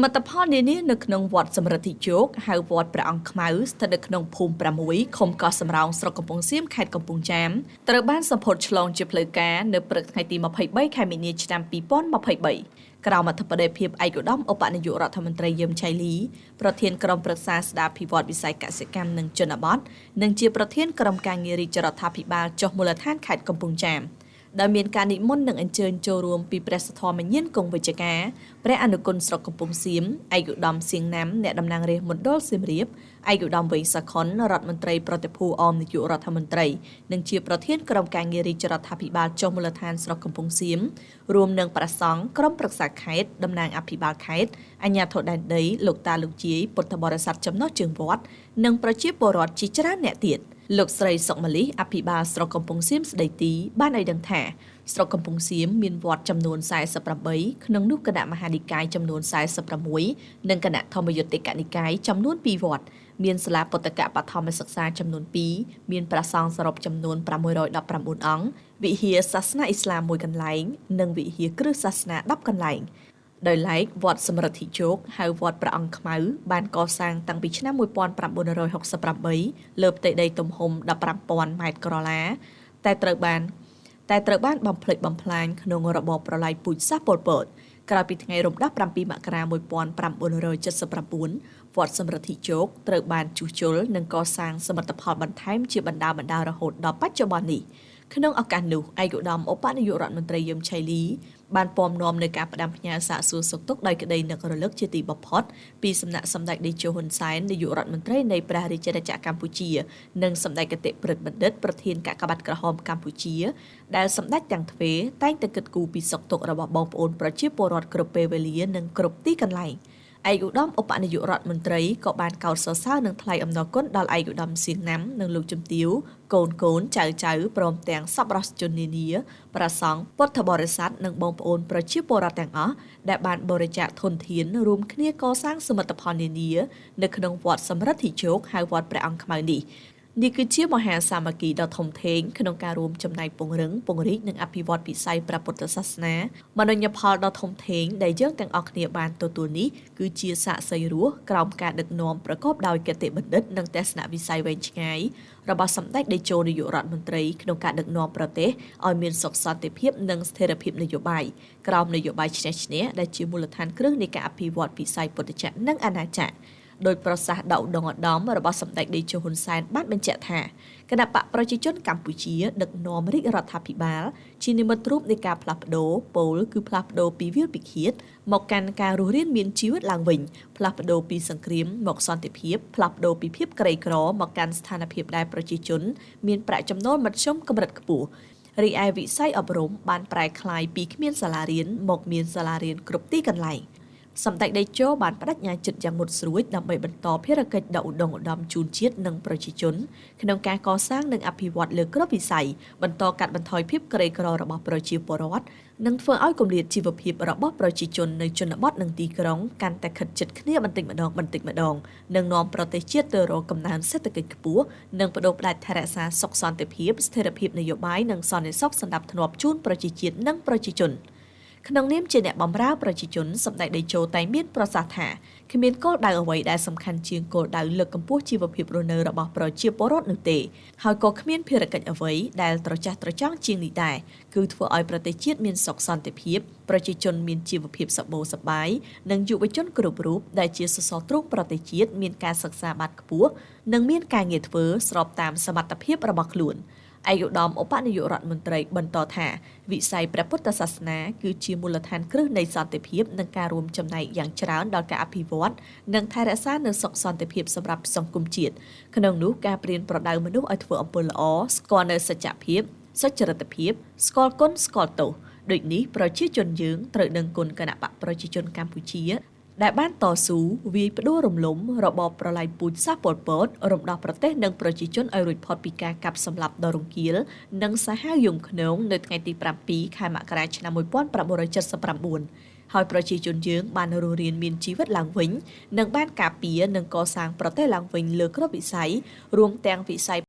មត្ថផលនានានៅក្នុងវត្តសម្រិទ្ធិជោគហៅវត្តព្រះអង្គខ្មៅស្ថិតនៅក្នុងភូមិ6ឃុំកោះសំរោងស្រុកកំពង់សៀមខេត្តកំពង់ចាមត្រូវបានសម្ពោធឆ្លងជាផ្លូវការនៅព្រឹកថ្ងៃទី23ខែមីនាឆ្នាំ2023ក្រោមអធិបតីភាពឯកឧត្តមឧបនាយករដ្ឋមន្ត្រីយឹមឆៃលីប្រធានក្រុមប្រឹក្សាស្ដារភិវឌ្ឍវិស័យកសិកម្មនិងជនបទនិងជាប្រធានក្រុមការងាររាជរដ្ឋាភិបាលចុះមូលដ្ឋានខេត្តកំពង់ចាមដែលមានការនិមន្តនិងអញ្ជើញចូលរួមពីព្រះសទ្ធមញាណគង់វិជ្ជការព្រះអនុគុណស្រុកកំពង់សៀមឯកឧត្តមសៀងណាំអ្នកតំណាងរាស្ត្រមណ្ឌលសៀមរាបឯកឧត្តមវែងសាខុនរដ្ឋមន្ត្រីប្រតិភូអមនាយករដ្ឋមន្ត្រីនិងជាប្រធានក្រុមការងាររាជរដ្ឋាភិបាលចុះមូលដ្ឋានស្រុកកំពង់សៀមរួមនឹងព្រះសង្ឃក្រុមប្រឹក្សាខេត្តតំណាងអភិបាលខេត្តអាជ្ញាធរដែនដីលោកតាលោកយាយពុទ្ធបរិស័ទចំណុះជើងវត្តនិងប្រជាពលរដ្ឋជាច្រើនអ្នកទៀតលោកស្រីសុកម៉ាលីអភិបាលស្រុកកំពង់សៀមស្ដីទីបានឲ្យដឹងថាស្រុកកំពង់សៀមមានវត្តចំនួន48ក្នុងនោះគណៈមហានិកាយចំនួន46និងគណៈធម្មយុត្តិកនិកាយចំនួន2វត្តមានសាលាពុទ្ធកបឋមសិក្សាចំនួន2មានព្រះសង្ឃសរុបចំនួន619អង្គវិហារសាសនាអ៊ីស្លាម1កន្លែងនិងវិហារគ្រិស្តសាសនា10កន្លែងដោយឡែកវត្តសម្រិទ្ធិជោគហៅវត្តព្រះអង្គខ្មៅបានកសាងតាំងពីឆ្នាំ1968លើផ្ទៃដីទំហំ15,000ម៉ែត្រក្រឡាតែត្រូវបានបំផ្លិចបំផ្លាញក្នុងរបបប្រល័យពូជសាសន៍ប៉ុលពតក្រោយពីថ្ងៃរំដោះ7មករា1979វត្តសម្រិទ្ធិជោគត្រូវបានជួសជុលនិងកសាងសមិទ្ធផលបន្ថែមជាបណ្ដារហូតដល់បច្ចុប្បន្ននេះក្នុងឱកាសនោះឯកឧត្តមឧបនាយករដ្ឋមន្ត្រីយឹមឆៃលីបានពំនាំនៅការផ្ដាំផ្ញើសាកសួរសុខទុក្ខដោយក្តីនឹករលឹកជាទីបំផុតពីសំណាក់សម្ដេចតេជោហ៊ុនសែននាយករដ្ឋមន្ត្រីនៃព្រះរាជាណាចក្រកម្ពុជានិងសម្ដេចគតិព្រឹទ្ធបណ្ឌិតប្រធានកាកបាទក្រហមកម្ពុជាដែលសម្ដេចទាំងទ្វេតែងតែគិតគូរពីសុខទុក្ខរបស់បងប្អូនប្រជាពលរដ្ឋគ្រប់ពេលវេលានិងគ្រប់ទីកន្លែងឯកឧត្តមឧបនាយករដ្ឋមន្ត្រីក៏បានកោតសរសើរនិងថ្លែងអំណរគុណដល់ឯកឧត្តមសៀងណាំនិងលោកជំទាវកូនចៅព្រមទាំងសប្បុរសជននានាព្រះសង្ឃពុទ្ធបរិស័ទនិងបងប្អូនប្រជាពលរដ្ឋទាំងអស់ដែលបានបរិច្ចាគធនធានរួមគ្នាកសាងសមិទ្ធផលនានានៅក្នុងវត្តសម្រិទ្ធិជោគហៅវត្តព្រះអង្គខ្មៅនេះគឺជាមហាសាមគ្គីដ៏ធំធេងក្នុងការរួមចំណែកពង្រឹងពង្រីកនិងអភិវឌ្ឍវិស័យព្រះពុទ្ធសាសនាមនោញ្ញផលដ៏ធំធេងដែលយើងទាំងអស់គ្នាបានទទួលនេះគឺជាសាក្សីរស់ក្រោមការដឹកនាំប្រកបដោយគតិបណ្ឌិតនិងទស្សនវិស័យវែងឆ្ងាយរបស់សម្ដេចតេជោនាយករដ្ឋមន្ត្រីក្នុងការដឹកនាំប្រទេសឲ្យមានសុខសន្តិភាពនិងស្ថិរភាពនយោបាយក្រោមនយោបាយឈ្នះឈ្នះដែលជាមូលដ្ឋានគ្រឹះនៃការអភិវឌ្ឍវិស័យពុទ្ធចក្រនិងអាណាចក្រដោយប្រសាសន៍ដ៏ឧត្តមឧត្តមរបស់សម្ដេចតេជោហ៊ុនសែនបានបញ្ជាក់ថាគណៈបកប្រជាជនកម្ពុជាដឹកនាំរាជរដ្ឋាភិបាលជានិមិត្តរូបនៃការផ្លាស់ប្ដូរពោលគឺផ្លាស់ប្ដូរពីវាលពិឃាតមកកាន់ការរស់រានមានជីវិតឡើងវិញផ្លាស់ប្ដូរពីសង្គ្រាមមកសន្តិភាពផ្លាស់ប្ដូរពីភាពក្រីក្រមកកាន់ស្ថានភាពដែលប្រជាជនមានប្រាក់ចំណូលមធ្យមកម្រិតខ្ពស់រីឯវិស័យអប់រំបានប្រែក្លាយពីគ្មានសាលារៀនមកមានសាលារៀនគ្រប់ទីកន្លែងសម្ដេចតេជោបានបដិញ្ញាចិត្តយ៉ាងមុតស្រួចដើម្បីបន្តភារកិច្ចដ៏ឧត្តមឧត្តមជូនជាតិនិងប្រជាជនក្នុងការកសាងនិងអភិវឌ្ឍលើគ្រប់វិស័យបន្តកាត់បន្ថយភាពក្រីក្ររបស់ប្រជាពលរដ្ឋនិងធ្វើឲ្យគម្លាតជីវភាពរបស់ប្រជាជននៅជនបទនិងទីក្រុងកាន់តែខិតជិតគ្នាបន្តិចម្ដងនិងនាំប្រទេសជាតិទៅរកកំណើនសេដ្ឋកិច្ចខ្ពស់និងបដូរផ្ដាច់ថែរក្សាសុខសន្តិភាពស្ថិរភាពនយោបាយនិងសន្តិសុខសណ្ដាប់ធ្នាប់ជូនប្រជាជាតិនិងប្រជាជនក្នុងនាមជាអ្នកបម្រើប្រជាជនសម្ដេចតេជោតែងមានប្រសាសន៍ថាគ្មានគោលដៅអ្វីដែលសំខាន់ជាងគោលដៅលើកកម្ពស់ជីវភាពរស់នៅរបស់ប្រជាពលរដ្ឋនោះទេហើយក៏គ្មានភារកិច្ចអ្វីដែលត្រចះត្រចង់ជាងនេះដែរគឺធ្វើឲ្យប្រទេសជាតិមានសុខសន្តិភាពប្រជាជនមានជីវភាពសម្បូរសប្បាយនិងយុវជនគ្រប់រូបដែលជាសសរទ្រូងប្រទេសជាតិមានការសិក្សាបាតខ្ពស់និងមានការងារធ្វើស្របតាមសមត្ថភាពរបស់ខ្លួនឯកឧត្តមឧបនាយករដ្ឋមន្ត្រីបន្តថាវិស័យព្រះពុទ្ធសាសនាគឺជាមូលដ្ឋានគ្រឹះនៃសន្តិភាពនិងការរួមចំណែកយ៉ាងច្រើនដល់ការអភិវឌ្ឍនិងថែរក្សានូវសុខសន្តិភាពសម្រាប់សង្គមជាតិក្នុងនោះការព្រៀនប្រដៅមនុស្សឲ្យធ្វើអំពើល្អស្គាល់នូវសច្ចភាពសុចរិតភាពស្គាល់គុណស្គាល់ទោសដូចនេះប្រជាជនយើងត្រូវដឹងគុណគណៈបកប្រជាជនកម្ពុជាដែលបានតស៊ូវាយផ្ដួលរំលំរបបប្រល័យពូជសាសន៍ប៉ុលពតរំដោះប្រទេសនិងប្រជាជនឲ្យរួចផុតពីការកាប់សម្លាប់ដ៏រង្គាលនិងសាហាវយង់ឃ្នងនៅថ្ងៃទី7ខែមករាឆ្នាំ1979ហើយប្រជាជនយើងបានរស់រានមានជីវិតឡើងវិញនិងបានការពារនិងកសាងប្រទេសឡើងវិញលើគ្រប់វិស័យរួមទាំងវិស័យ